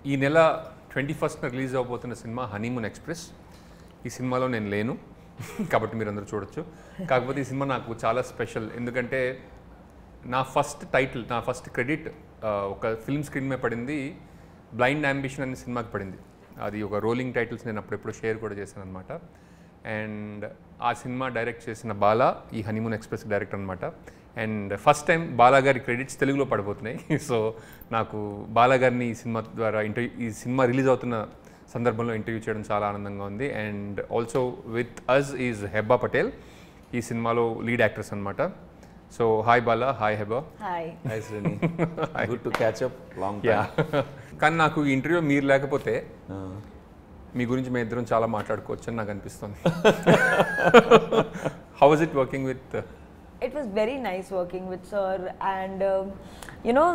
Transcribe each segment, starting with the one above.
ఈ నెల 21st release అవబోతున్న సినిమా హనీమూన్ ఎక్స్ప్రెస్. ఈ సినిమాలో నేను లేను కాబట్టి మీరు అందరూ చూడొచ్చు. కాకపోతే ఈ సినిమా నాకు చాలా స్పెషల్, ఎందుకంటే నా ఫస్ట్ టైటిల్, నా ఫస్ట్ క్రెడిట్ ఒక ఫిల్మ్ స్క్రీన్ మీద పడింది. బ్లైండ్ అంబిషన్ అనే సినిమాకి పడింది. అది ఒక రోలింగ్ టైటిల్స్ నేను అప్పుడెప్పుడు షేర్ కూడా చేశాను అనమాట. అండ్ ఆ సినిమా డైరెక్ట్ చేసిన బాలా ఈ హనీమూన్ ఎక్స్ప్రెస్ డైరెక్టర్ అనమాట. అండ్ ఫస్ట్ టైం బాలా గారి క్రెడిట్స్ తెలుగులో పడిపోతున్నాయి. సో నాకు బాలా గారిని ఈ సినిమా ద్వారా ఈ సినిమా రిలీజ్ అవుతున్న సందర్భంలో ఇంటర్వ్యూ చేయడం చాలా ఆనందంగా ఉంది. And also with us is Hebba Patel, ఈ సినిమాలో లీడ్ యాక్ట్రెస్ అనమాట. So hi Bala, hi Hebba. Hi hi Shreni, good to catch up long time. కానీ నాకు ఈ ఇంటర్వ్యూ మీరు లేకపోతే మీ గురించి మేము ఇద్దరం చాలా మాట్లాడుకోవచ్చు అని నాకు అనిపిస్తుంది. How was it working with? It was very nice working with sir, and you know,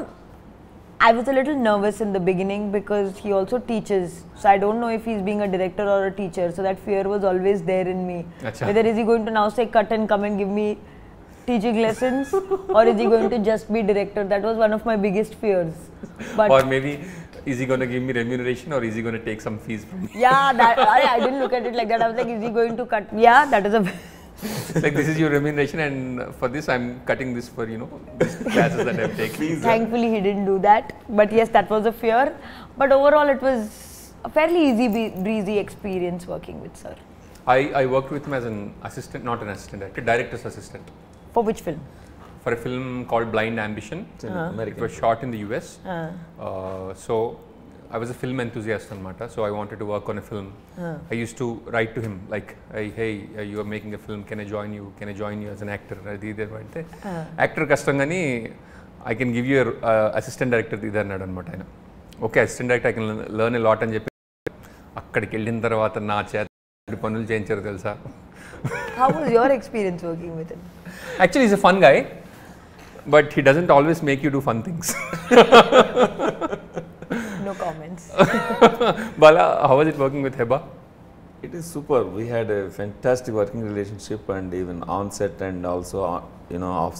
I was a little nervous in the beginning because he also teaches, so I don't know if he's being a director or a teacher, so that fear was always there in me. Achha. Whether is he going to now say cut and come and give me teaching lessons or is he going to just be director? That was one of my biggest fears. But Or maybe is he going to give me remuneration or is he going to take some fees from me? yeah, that I didn't look at it like that. I was like, is he going to cut? Yeah, that is a Like this is your remuneration and for this I'm cutting this for, you know, these classes that I'm taking. Thankfully he didn't do that, but yes, that was a fear. But overall it was a fairly easy breezy experience working with sir. I worked with him as an assistant, not an assistant director, director's assistant For which film? for a film called Blind Ambition. It was shot in the US. So I was a film enthusiast anamata, so I wanted to work on a film. I used to write to him like, hey, you are making a film, can I join you? Can I join you as an actor? Actor kastangani, I can give you a assistant director idu annadu anamata aina. Okay, assistant director, I can learn a lot అని చెప్పి అక్కడికి వెళ్ళిన తర్వాత నా చేత పనులు చేయించారు తెలుసా. How was your experience working with him? Actually he's a fun guy, but he doesn't always make you do fun things. No comments. Bala, how was it working with Heba? It is super. We had a fantastic working relationship, and even on set and also you know off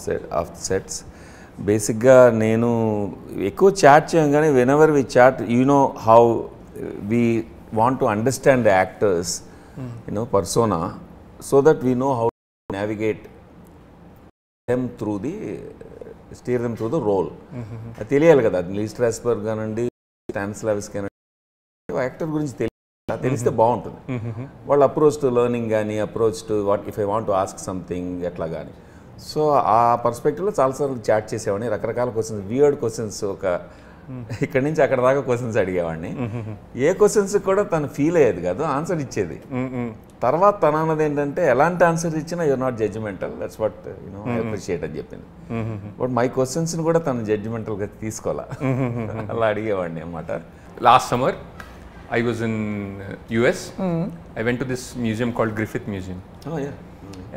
sets. Basically, నేను ఎక్కువ chat చేయం కానీ whenever we chat, you know how we want to understand the actors, you know, persona, so that we know how to navigate them through steer them through the role. అది తెలియాలి కదా, లీ Strasbourg కానండి, స్టానిస్లావిస్ కానండి, actor గురించి తెలిస్తే బాగుంటుంది. వాళ్ళ approach to learning కానీ, approach to what if I want to ask something ఎట్లా కానీ. సో ఆ పర్స్పెక్టివ్లో చాలాసార్లు చాట్ చేసేవాడిని. రకరకాల క్వశ్చన్స్, వియర్డ్ క్వశ్చన్స్, ఒక ఇక్కడి నుంచి అక్కడ దాకా క్వశ్చన్స్ అడిగేవాడిని. ఏ క్వశ్చన్స్ కూడా తను ఫీల్ అయ్యేది కాదు, ఆన్సర్ ఇచ్చేది. తర్వాత తన అన్నది ఏంటంటే, ఎలాంటి ఆన్సర్ ఇచ్చినా you're not judgmental, that's what you know I appreciate అని చెప్పింది. బట్ మై క్వశ్చన్స్ని కూడా తను జడ్జిమెంటల్గా తీసుకోవాలా, అలా అడిగేవాడిని అన్నమాట. Last summer, I was in US. I went to this museum called Griffith Museum. Oh yeah.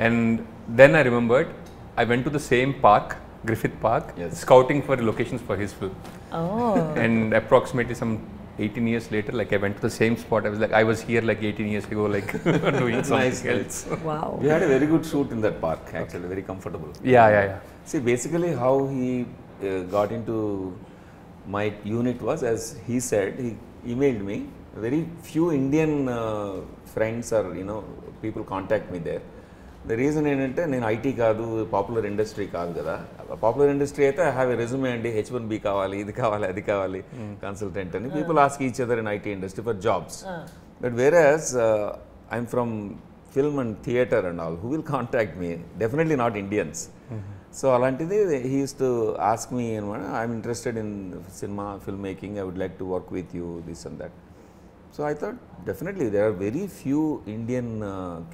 And then I remembered, I went to the same park, Griffith Park, scouting for locations for his film. Oh. And approximately some 18 years later, like I went to the same spot. I was like, I was here like 18 years ago, like doing something else. Wow. We had a very good shoot in that park, actually, very comfortable. Yeah. See, basically how he got into my unit was, as he said, he emailed me. Very few Indian friends or, you know, people contact me there. The reason ఏంటంటే, నేను IT కాదు, popular industry కాదు కదా. Popular industry అయితే I have a resume అండి, H1B కావాలి, ఇది కావాలి, అది కావాలి, కన్సల్టెంట్ అని. People ask each other in IT industry for jobs. But whereas I'm from film and theatre and all, who will contact me? Definitely not Indians. So అలాంటిది he uses to ask me అనమాట, I'm interested in cinema, film making, I would like to work with you, this and that. So I thought definitely there are very few Indian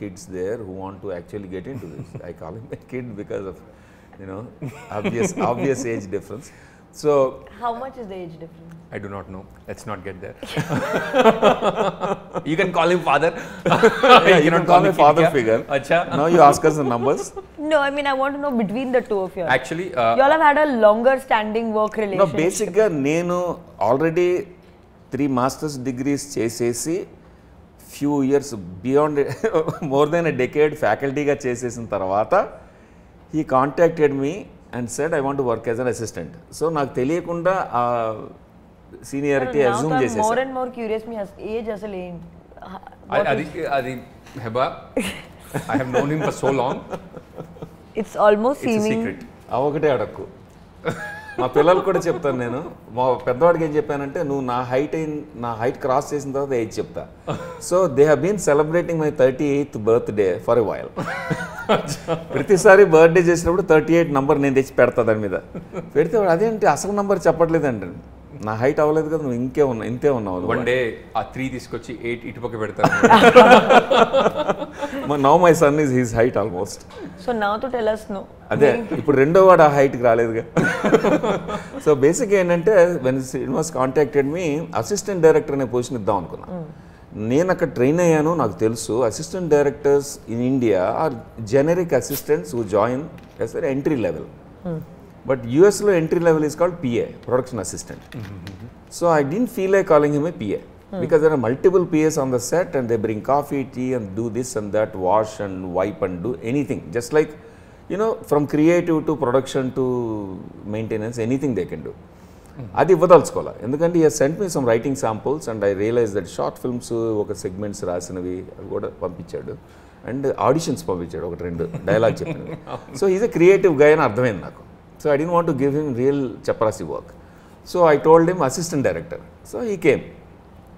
kids there who want to actually get into this. I call him a kid because of, you know, obvious age difference. So How much is the age difference? I do not know. Let's not get there. You can call him father. yeah, you can call me father figure. Acha. Now you ask us the numbers. No, I mean I want to know between the two of you. Actually, you all have had a longer standing work No, relationship. basically నేను already 3 master's degrees చేసేసి few years beyond more than a decade ఫ్యాకల్టీగా చేసేసిన తర్వాత he contacted me and said I want to work as an assistant. So నాకు తెలియకుండా seniority assume చేసేసా. More and more curious మీ age అసలు ఏంటి? అది Heba I have known him for so long. It's almost seeming. ఆ ఒకటే అడక్కు. మా పిల్లలు కూడా చెప్తాను నేను. మా పెద్దవాడికి ఏం చెప్పానంటే, నువ్వు నా హైట్ క్రాస్ చేసిన తర్వాత ఏజ్ చెప్తా. So they have been celebrating my 38th birthday for a while. ప్రతిసారి బర్త్డే చేసినప్పుడు 38 నంబర్ నేను తెచ్చి పెడతా దాని మీద. పెడితే అదేంటి అసలు నంబర్ చెప్పట్లేదండి. నా హైట్ అవ్వలేదు కదా, నువ్వు ఇంతే ఉన్నావు. వన్ డే ఆ 3 తీసుకొచ్చి 8 ఇటుపక్క పెడతాను. Now my son is his height almost. So now to tell us no. అదే ఇప్పుడు రెండో వాడు ఆ హైట్కి రాలేదుగా. సో బేసిక్ ఏంటంటే when Srinivas contacted me, assistant director అనే పొజిషన్ ఇద్దాం అనుకున్నా. నేను అక్కడ ట్రైన్ అయ్యాను, నాకు తెలుసు assistant directors in India are generic assistants who join as entry level. But US lo entry level is called PA, production assistant. So I didn't feel like calling him a PA because there are multiple PAs on the set and they bring coffee, tea and do this and that, wash and wipe and do anything. Just like, you know, from creative to production to maintenance, anything they can do. అది ఇవ్వదలుచుకోవాలి. ఎందుకంటే he has sent me some writing samples and I realized that short films ఒక segments రాసినవి అవి కూడా పంపించాడు. And auditions పంపించాడు, 1-2 dialogue చెప్పినవి. So is a creative గై అని అర్థమైంది నాకు. So I didn't want to give him real chaparasi work. So I told him assistant director. So he came.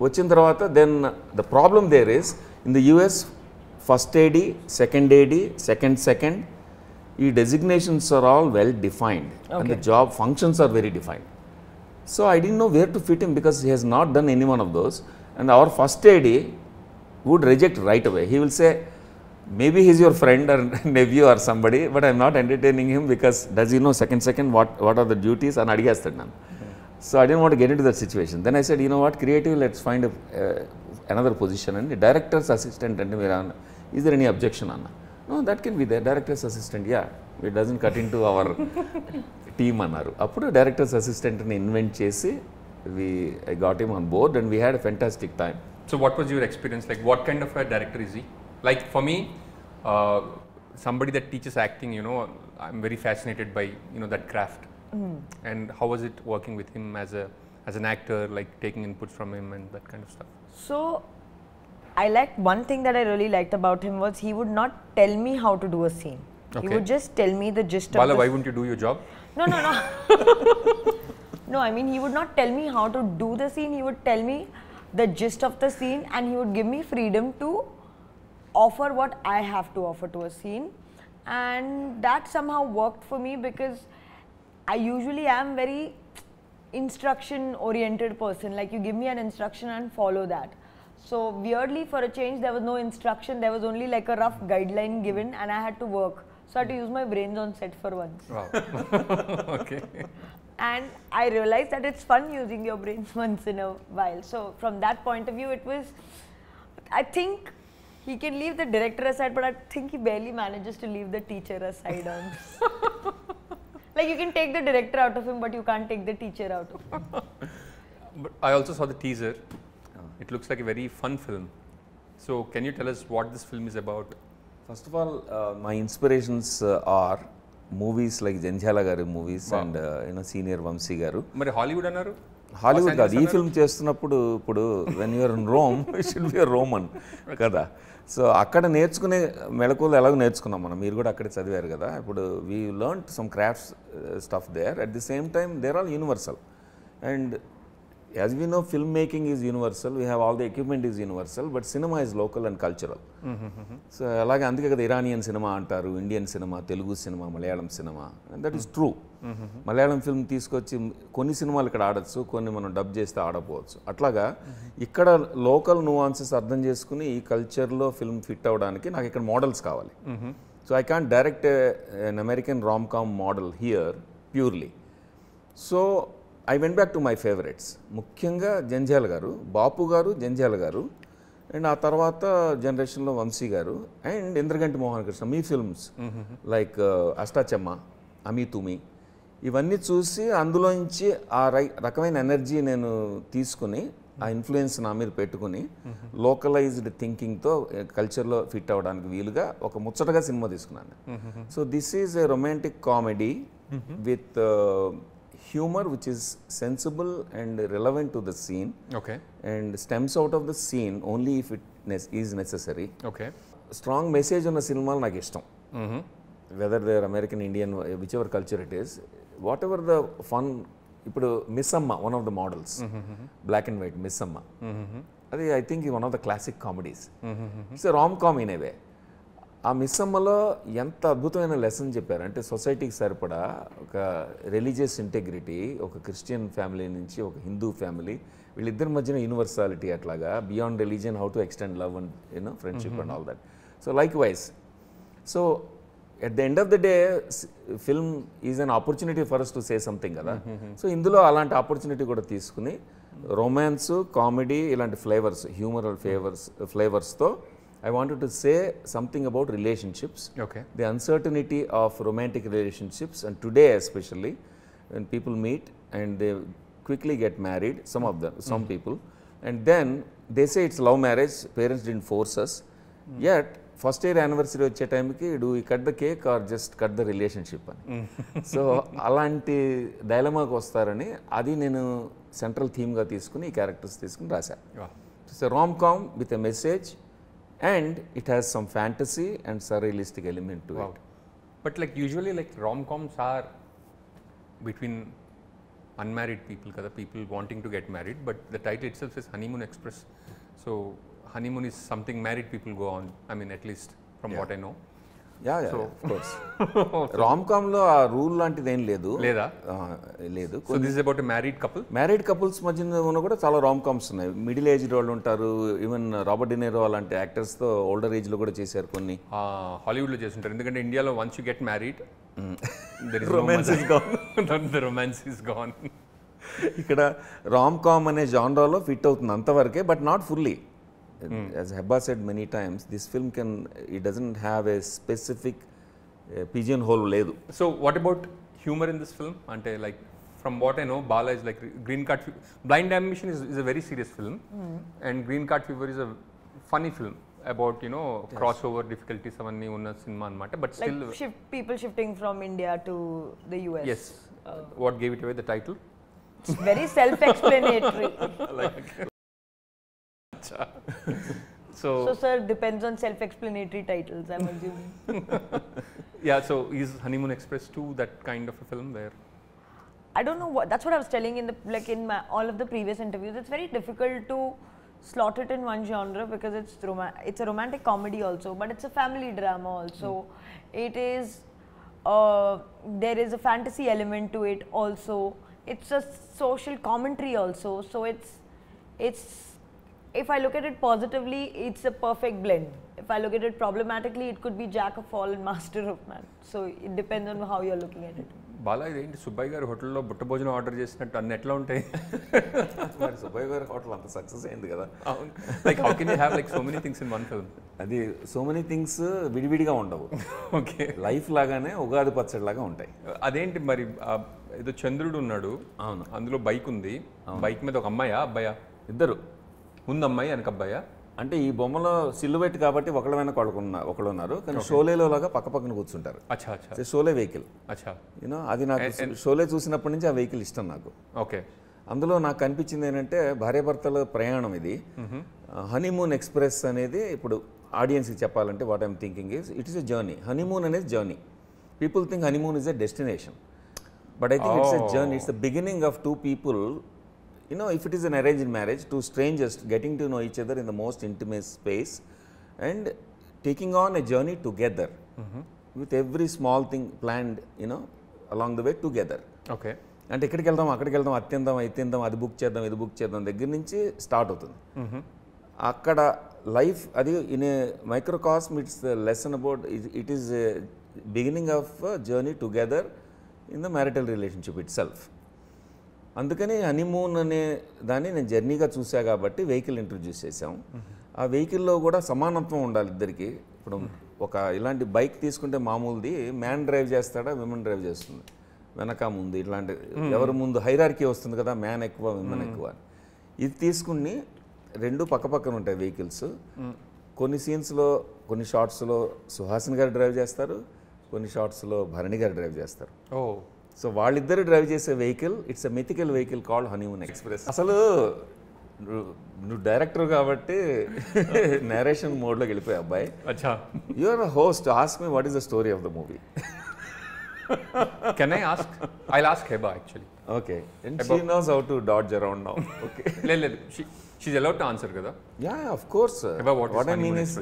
Vachin tarvata, then the problem there is in the US, first AD, second AD, second, these designations are all well defined. Okay. And the job functions are very defined. So I didn't know where to fit him because he has not done any one of those. And our first AD would reject right away. He will say, maybe he's your friend or nephew or somebody, but I'm not entertaining him because does he know second what are the duties and adiyastadu nan. So I didn't want to get into that situation. Then I said, you know what, creative, let's find another position. And the director's assistant, and is there any objection, Anna? No, that can be there. Director's assistant, yeah, it doesn't cut into our team annaru. Appudu director's assistant ni invent chesi I got him on board and we had a fantastic time. So what was your experience like? What kind of a director is he? Like for me, somebody that teaches acting, you know, I'm very fascinated by, you know, that craft. And how was it working with him as an actor, like taking inputs from him and that kind of stuff? So I liked one thing that I really liked about him was he would not tell me how to do a scene. Okay. He would just tell me the gist Bala, of why wouldn't you do your job? No. No, I mean he would not tell me how to do the scene. He would tell me the gist of the scene and he would give me freedom to offer what I have to offer to a scene, and that somehow worked for me because I usually am very instruction oriented person. Like you give me an instruction and follow that. So weirdly, for a change, there was no instruction, there was only like a rough guideline given and I had to work. So I had to use my brains on set for once. Wow. Okay. And I realized that it's fun using your brains once in a while. So from that point of view, it was, I think he can leave the director aside, but I think he barely manages to leave the teacher aside on. Like you can take the director out of him, but you can't take the teacher out of him. But I also saw the teaser. It looks like a very fun film. So can you tell us what this film is about? First of all, my inspirations are movies like Janjala garu movies. Wow. And you know, senior Vamsi garu. Mari Hollywood annaru? Hollywood కాదు, ఈ film చేస్తున్నప్పుడు ఇప్పుడు when you're in Rome it should be Roman కదా. So అక్కడ నేర్చుకునే మెళకువలు ఎలాగో నేర్చుకున్నాం మనం, మీరు కూడా అక్కడే చదివారు కదా. ఇప్పుడు we learn some crafts stuff there, at the same time they're all universal. And as we know film making is universal, we have all the equipment is universal, but cinema is local and cultural. So అలాగే అందుకే కదా Iranian cinema అంటారు, Indian cinema, Telugu cinema, Malayalam cinema, and that is true. Malayalam film తీసుకొచ్చి కొన్ని సినిమాలు ఇక్కడ ఆడచ్చు, కొన్ని మనం డబ్ చేస్తే ఆడపోవచ్చు. అట్లాగా ఇక్కడ లోకల్ నువాన్సెస్ అర్థం చేసుకుని ఈ కల్చర్లో ఫిల్మ్ ఫిట్ అవ్వడానికి నాకు ఇక్కడ మోడల్స్ కావాలి. So I can't direct an American rom com model here purely. So I went back to my favourites, ముఖ్యంగా జంధ్యాల గారు, బాపు గారు, జంధ్యాల గారు, అండ్ ఆ తర్వాత జనరేషన్లో వంశీ గారు అండ్ ఇంద్రగంటి మోహన్ కృష్ణ. మీ ఫిల్మ్స్ లైక్ అష్టాచెమ్మ, అమీ తుమి, ఇవన్నీ చూసి అందులోంచి ఆ రకమైన ఎనర్జీ నేను తీసుకుని, ఆ ఇన్ఫ్లుయెన్స్ నా మీద పెట్టుకుని లోకలైజ్డ్ థింకింగ్తో కల్చర్లో ఫిట్ అవ్వడానికి వీలుగా ఒక ముచ్చటగా సినిమా తీసుకున్నాను. So this is a romantic comedy with humor which is sensible and relevant to the scene okay and stems out of the scene only if it is necessary. Okay strong message ఉన్న సినిమాలు నాకు ఇష్టం, whether they are American, Indian, whichever culture it is, whatever the fun. ఇప్పుడు Missamma one of the models, black and white Missamma, అది I think one of the classic comedies. It's rom com in a way. ఆ మిస్ అమ్మలో ఎంత అద్భుతమైన lesson చెప్పారు అంటే సొసైటీకి సరిపడా ఒక రిలీజియస్ ఇంటెగ్రిటీ, ఒక క్రిస్టియన్ ఫ్యామిలీ నుంచి ఒక హిందూ ఫ్యామిలీ, వీళ్ళిద్దరి మధ్యన యూనివర్సాలిటీ, అట్లాగా beyond religion how to extend love and friendship and all that. So likewise, so at the end of the day film is an opportunity for us to say something కదా. So ఇందులో అలాంటి opportunity కూడా తీసుకుని romance, comedy, ఇలాంటి flavours, humoral ఫ్లేవర్స్తో I wanted to say something about relationships, okay the uncertainty of romantic relationships, and today especially when people meet and they quickly get married, some people, and then they say it's love marriage, parents didn't force us, yet first year anniversary వచ్చే టైంకి do we cut the cake or just cut the relationship అని. So అలాంటి డైలమాకి వస్తారని అది నేను central థీమ్గా తీసుకుని ఈ characters తీసుకుని రాశా. It's a rom com with a message and it has some fantasy and surrealistic element to it. But like usually like rom-coms are between unmarried people kada, people wanting to get married, but the title itself is Honeymoon Express. So honeymoon is something married people go on, I mean at least from what I know. Yeah, of course. Rom కామ్లో ఆ rule లాంటిది ఏం లేదు. లేదా? లేదు. So this is about a married couple? Married couples మధ్యన ఉన్న కూడా చాలా రామ్ కామ్స్ ఉన్నాయి. మిడిల్ ఏజ్ వాళ్ళు ఉంటారు, ఈవెన్ రాబర్ట్ డినేరో అలాంటి యాక్టర్స్తో ఓల్డర్ ఏజ్లో కూడా చేశారు కొన్ని. హాలీవుడ్లో చేస్తుంటారు, ఎందుకంటే ఇండియాలో once you get married romance is gone. The romance is gone. ఇక్కడ రామ్ కామ్ అనే జానరాలో ఫిట్ అవుతుంది అంతవరకే, but not fully. As Hebba said many times, this film it doesn't have a specific pigeonhole ledu. So what about humor in this film? Ante like from what I know, Bala is like Green Card Blind Ambition is a very serious film, and Green Card Fever is a funny film about crossover difficulties avanni unna cinema anamata, but still like people shifting from India to the US. Yes. What gave it away, the title? It's very self-explanatory. So sir, depends on self-explanatory titles, I'm assuming. Yeah, so is Honeymoon Express 2 that kind of a film where I don't know what, that's what I was telling in all of the previous interviews. It's very difficult to slot it in one genre because it's a romantic comedy also, but it's a family drama also. It is there is a fantasy element to it also. It's a social commentary also. So it's if I look at it positively, it's a perfect blend. If I look at it problematically, it could be jack of all and master of none. So it depends on how you're looking at it. Bala ఇదేంటి సుబ్బయ్య గారి హోటల్లో బుట్ట భోజనం order చేసినట్టు అన్ని ఎట్లా ఉంటాయి? మరి సుబ్బయ్య గారి హోటల్ అంత సక్సెస్ అయింది కదా. Like how can you have like so many things in one film? అది సో మెనీ థింగ్స్ విడివిడిగా ఉండవు. ఓకే, లైఫ్ లాగానే ఉగాది పచ్చడి లాగా ఉంటాయి. అదేంటి మరి ఏదో చంద్రుడు ఉన్నాడు, అవును, అందులో బైక్ ఉంది, బైక్ మీద ఒక అమ్మాయా అబ్బాయా? ఇద్దరు, ముందు అమ్మాయి వెనక అబ్బాయా? అంటే ఈ బొమ్మలో సిల్లువెట్ కాబట్టి ఒకళ్ళ వెనక ఒకళ్ళు ఉన్నారు, కానీ షోలేలో లాగా పక్క పక్కన కూర్చుంటారు. అచ్చా అచ్చా, షోలే వెహికల్. అచ్చా, అది నాకు షోలే చూసినప్పటి నుంచి ఆ వెహికల్ ఇష్టం నాకు. ఓకే, అందులో నాకు కనిపించింది ఏంటంటే భార్యాభర్తల ప్రయాణం ఇది. హనీమూన్ ఎక్స్ప్రెస్ అనేది ఇప్పుడు ఆడియన్స్కి చెప్పాలంటే what I'm thinking is it is a journey. Honeymoon అనేది journey. People think honeymoon is a destination, but I think it's a journey. It's the beginning of two people. If it is an arranged marriage, two strangers getting to know each other in the most intimate space and taking on a journey together with every small thing planned, along the way together. Okay. అంటే ఎక్కడికి వెళ్దాం, అక్కడికి వెళ్దాం, అది తిందాం, ఇది తిందాం, అది బుక్ చేద్దాం, ఇది బుక్ చేద్దాం దగ్గర నుంచి స్టార్ట్ అవుతుంది. అక్కడ లైఫ్ అది in a microcosm. It's the lesson about it is beginning of journey together in the marital relationship itself. అందుకని హనీమూన్ అనే దాన్ని నేను జర్నీగా చూసా కాబట్టి వెహికల్ ఇంట్రడ్యూస్ చేసాం. ఆ వెహికల్లో కూడా సమానత్వం ఉండాలి ఇద్దరికి. ఇప్పుడు ఒక ఇలాంటి బైక్ తీసుకుంటే మామూలుది మ్యాన్ డ్రైవ్ చేస్తాడా, విమెన్ డ్రైవ్ చేస్తుంది, వెనక ముందు ఇట్లాంటి ఎవరు ముందు హైరార్కీ వస్తుంది కదా, మ్యాన్ ఎక్కువ విమెన్ ఎక్కువ. ఇది తీసుకుని రెండు పక్క పక్కన ఉంటాయి వెహికల్స్. కొన్ని సీన్స్లో కొన్ని షార్ట్స్లో సుహాసిని గారు డ్రైవ్ చేస్తారు, కొన్ని షార్ట్స్లో భరణి గారు డ్రైవ్ చేస్తారు. సో వాళ్ళిద్దరు డ్రైవ్ చేసే vehicle, it's a mythical vehicle called honeymoon express. అసలు నువ్వు డైరెక్టర్ కాబట్టి నేరేషన్ మోడ్లోకి వెళ్ళిపోయా అబ్బాయి. అచ్చా, you are host, ask me what is the story of the movie. Can I ask? I'll ask Heba actually. Okay, and she knows how to dodge around now. Okay, లేదు, she's allowed to answer కదా. Yeah, of course. About what is I mean Honeymoon is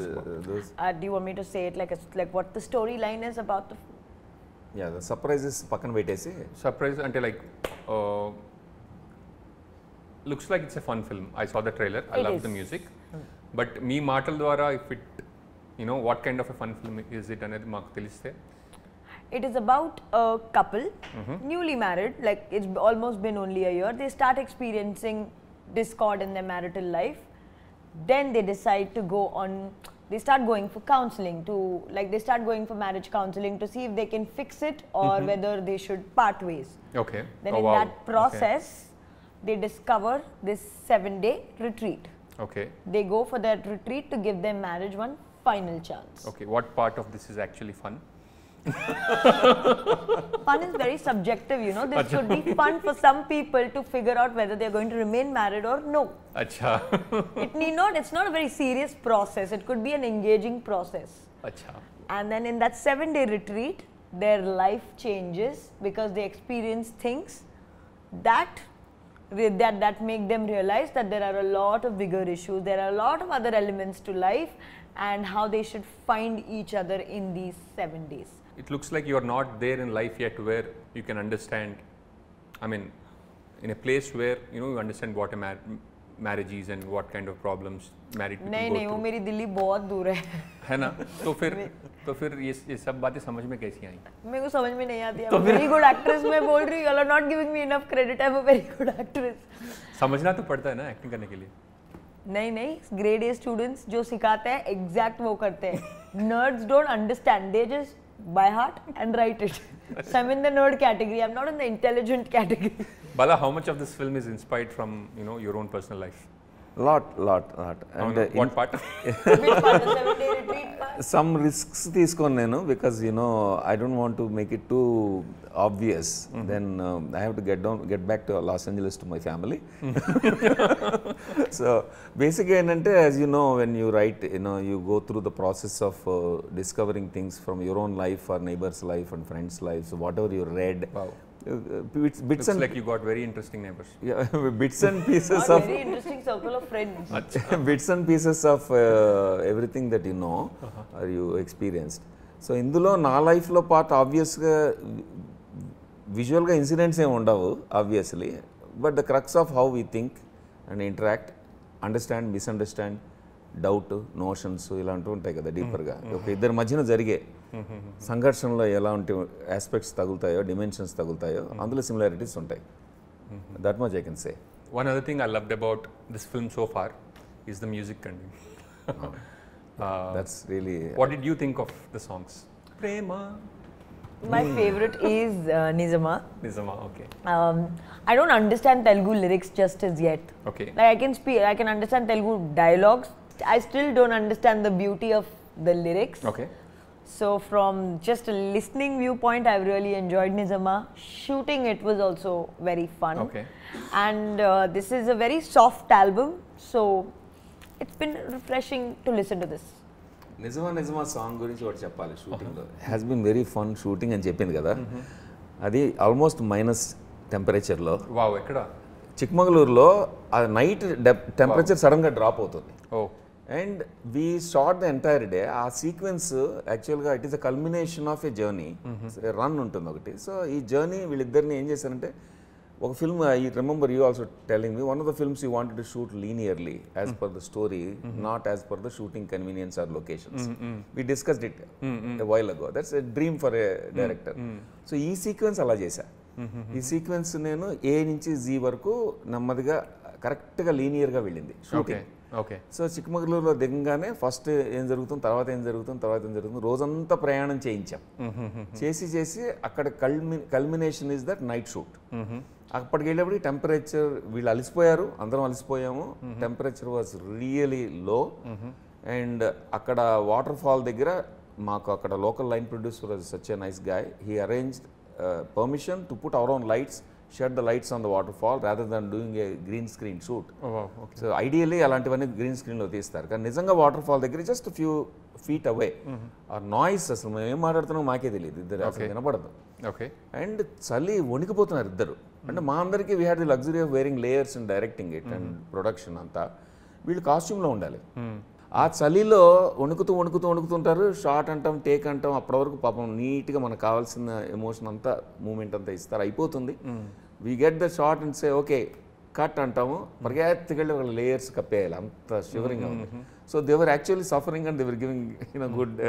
those, Do you want me to say it like what the storyline is about the? yeah, the surprises పక్కన పెట్టేసి. Surprise అంటే like looks like it's a fun film. I saw the trailer. I It love is. the music. But మీ మాటల ద్వారా if it, you know, what kind of a fun film is it అనేది మాకు తెలిస్తే. It is about a couple, newly married, like it's almost been only a year. They start experiencing discord in their marital life. Then they decide to go on, they start going for counseling to, like they start going for marriage counseling to see if they can fix it or whether they should part ways. Okay. Then Oh, in wow. that process, they discover this 7-day retreat. Okay. They go for that retreat to give their marriage one final chance. Okay. What part of this is actually fun? Fun is very subjective, you know. This could be fun for some people to figure out whether they're going to remain married or no. Acha. It need not, it's not a very serious process. It could be an engaging process. Acha. And then in that 7-day retreat, their life changes because they experience things that make them realize that there are a lot of bigger issues. There are a lot of other elements to life and how they should find each other in these 7 days. It looks like you are not there in life yet where you can understand, I mean, in a place where, you know, you understand what a marriage is and what kind of problems married people नहीं go नहीं वो through. मेरी दिल्ली बहुत दूर है. है ना? तो फिर ये सब बातें समझ में कैसी आई? मेरे को समझ में नहीं आती. I'm a very good actress. मैं बोल रही हूँ, you are not giving me enough credit. I'm a very good actress. समझना तो पड़ता है ना एक्टिंग करने के लिए. नहीं ग्रेड ए स्टूडेंट्स जो सिखाते हैं एग्जैक्ट वो करते हैं. Nerds don't understand. They just by heart and write it. So I'm in the nerd category. I'm not in the intelligent category. Bala, how much of this film is inspired from, you know, your own personal life? Lot. And what part? Which part? The 7-day retreat part? Some risks తీసుకోను నేను, because you know I don't want to make it too obvious. Then I have to get back to Los Angeles to my family. So basically ఏంటంటే, as you know, when you write, you know, you go through the process of discovering things from your own life or neighbor's life and friends' lives, so whatever you read. Wow. Bits Looks and like you got very interesting neighbors. yeah, bits and pieces Not of very interesting circle of friends. bits and pieces of everything that you know or you experienced. So ఇందులో నా లైఫ్లో part ఆబ్వియస్గా విజువల్గా incidents ఏమి ఉండవు obviously, but the crux of how we think and interact, understand, misunderstand, doubt, notions ఇలాంటివి ఉంటాయి కదా డీపర్గా. ఒక ఇద్దరి మధ్యన జరిగే సంఘర్షణలో ఎలాంటి ఆస్పెక్ట్స్ తగులుతాయో, డిమెన్షన్స్ తగులుతాయో, అందులో సిమిలారిటీస్ ఉంటాయి. That much I can say. One other thing I loved about this film so far is the music content. That's really. What did you think of the songs? Prema. My favorite is Nizama. Nizama, okay. I don't understand Telugu lyrics just as yet. Okay. Like I can understand Telugu dialogues. I still don't understand the beauty of the lyrics. Okay. So from just a listening viewpoint, I've really enjoyed Nizama. Shooting it was also very fun. Okay. And this is a very soft album, so it's been refreshing to listen to this. నిజమా song గురించి ఒకటి చెప్పాలి. షూటింగ్లో has been very fun shooting అని చెప్పింది కదా, అది almost minus టెంపరేచర్లో. Wow, ఎక్కడ? చిక్మగళూరులో ఆ నైట్ టెంపరేచర్ సడన్గా డ్రాప్ అవుతుంది. Oh. And we shot the entire day. ఆ సీక్వెన్స్ యాక్చువల్గా it is a culmination of a journey. Run ఉంటుంది ఒకటి. సో ఈ జర్నీ వీళ్ళిద్దరిని ఏం చేశారంటే, ఒక film, I remember you also telling me, one of the films you wanted to shoot linearly as per the story, not as per the shooting convenience or locations. We discussed it a while అగో. That's a dream for a director. So ఈ sequence అలా చేశా. ఈ sequence నేను ఏ నుంచి G వరకు నెమ్మదిగా కరెక్ట్గా లీనియర్గా వెళ్ళింది షూటింగ్. ఓకే. సో చిక్కమగళూరులో దిగంగానే ఫస్ట్ ఏం జరుగుతుంది, తర్వాత ఏం జరుగుతుంది, రోజంతా ప్రయాణం చేయించాం. చేసి అక్కడ culmination is that night shoot. అప్పటికి వెళ్ళేప్పటికి టెంపరేచర్, వీళ్ళు అలసిపోయారు, అందరం అలసిపోయాము. టెంపరేచర్ వాజ్ రియలీ లో. అండ్ అక్కడ వాటర్ ఫాల్ దగ్గర మాకు అక్కడ local line producer was such a nice guy. He arranged permission to put our own lights, shed the lights on the waterfall rather than doing a green screen shoot. Oh, wow. Okay. So ideally అలాంటివన్నీ green స్క్రీన్లో తీస్తారు కానీ నిజంగా water fall దగ్గర just few feet away ఆ noise అసలు మేము ఏం మాట్లాడుతున్నాం మాకే తెలియదు, ఇద్దరు అసలు వినపడదు. Okay. అండ్ చలి వణికిపోతున్నారు ఇద్దరు. అంటే మా అందరికీ we had the luxury of wearing layers and directing it and production అంతా. వీళ్ళు కాస్ట్యూమ్లో ఉండాలి. ఆ చలిలో వణుకుతుంటారు. షార్ట్ అంటాం, టేక్ అంటాం, అప్పటి వరకు పాపం నీట్గా మనకు కావాల్సిన ఎమోషన్ అంతా మూమెంట్ అంతా ఇస్తారు, అయిపోతుంది. We get the shot and say okay cut అంటాము, పరిగెత్తుకెళ్ళి వాళ్ళ లేయర్స్ కప్పేయాలి, అంత షివరింగ్గా ఉంది. So they're actually suffering and they're giving good,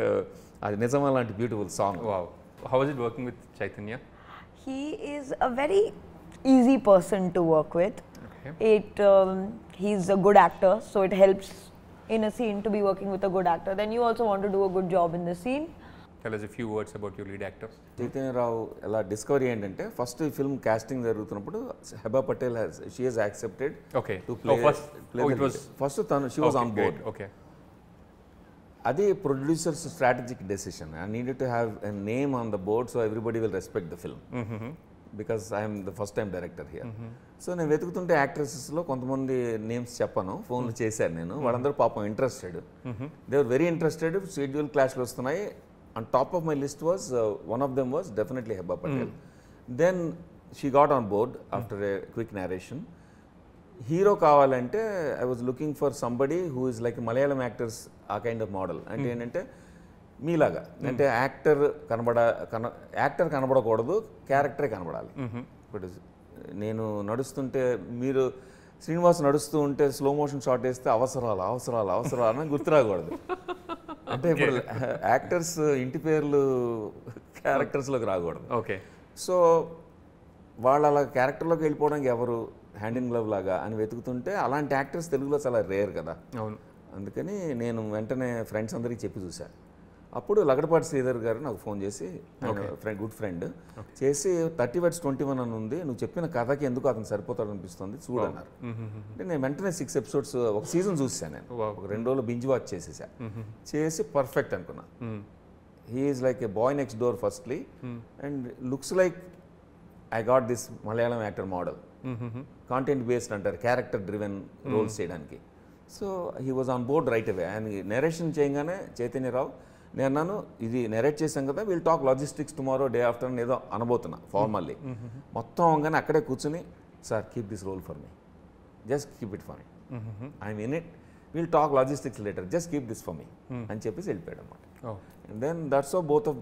అది నిజమా లాంటి beautiful song. Wow. How was it working with Chaitanya? He is a very easy person to work with. Okay. He's a good actor, so it helps in a scene to be working with a good actor. Then you also want to do a good job in the scene. Tell us a few words about your lead actor. Chaitanya Rao ఎలా discovery ఏంటంటే first ఈ film casting జరుగుతున్నప్పుడు Heba Patel she has accepted Okay. To play. it was first తను she was on board. Okay. అది producers strategic decision. I needed to have a name on the board so everybody will respect the film because I'm the first time director here. So నేను వెతుకుతుంటే యాక్ట్రెసెస్లో కొంతమంది names చెప్పాను, ఫోన్లు చేశాను నేను. వాళ్ళందరూ పాపం interested, they are very interested. Schedule క్లాష్లు వస్తున్నాయి. On top of my list was one of them was definitely Heba Patel. Then she got on board after a quick narration. Hero కావాలంటే I was looking for somebody who is like Malayalam actors, ఆ kind of model. అంటే ఏంటంటే మీలాగా, అంటే actor కనబడకూడదు, క్యారెక్టరే కనబడాలి. ఇప్పుడు నేను నడుస్తుంటే మీరు శ్రీనివాస్ నడుస్తూ ఉంటే స్లో మోషన్ షాట్ వేస్తే అవసరాలు అని గుర్తురాకూడదు. అంటే ఇప్పుడు యాక్టర్స్ ఇంటి పేర్లు క్యారెక్టర్స్లోకి రాకూడదు. Okay. సో వాళ్ళు అలా క్యారెక్టర్లోకి వెళ్ళిపోవడానికి ఎవరు హ్యాండ్ ఇన్ గ్లవ్ లాగా అని వెతుకుతుంటే అలాంటి యాక్టర్స్ తెలుగులో చాలా రేర్ కదా. అవును. అందుకని నేను వెంటనే ఫ్రెండ్స్ అందరికీ చెప్పి చూశాను. అప్పుడు లగడపాటి శ్రీధర్ గారు నాకు ఫోన్ చేసి, గుడ్ ఫ్రెండ్ చేసి 30/21 అని ఉంది, నువ్వు చెప్పిన కథకి ఎందుకు అతను సరిపోతాడు అనిపిస్తుంది చూడన్నారు. అంటే నేను వెంటనే 6 ఎపిసోడ్స్ ఒక సీజన్ చూసాను. నేను ఒక 2 రోజులు బింజ్ వాచ్ చేసేసా. చేసి పర్ఫెక్ట్ అనుకున్నా. He is like a boy next door firstly and looks like I got this Malayalam actor model. Content based అంటారు, క్యారెక్టర్ డ్రివెన్ రోల్స్ చేయడానికి. So he was on board right away. ఆయన narration చేయగానే చైతన్యరావు, నేను అన్నాను ఇది నెరేట్ చేశాం కదా, we'll talk logistics tomorrow day after ఏదో అనబోతున్నా ఫార్మల్లీ. మొత్తం అవగానే అక్కడే కూర్చుని, sir keep this role for me, just keep it for me, I'm in it, we'll talk logistics later, just keep this for me అని చెప్పేసి వెళ్ళిపోయాడు అనమాట. And then that's how both of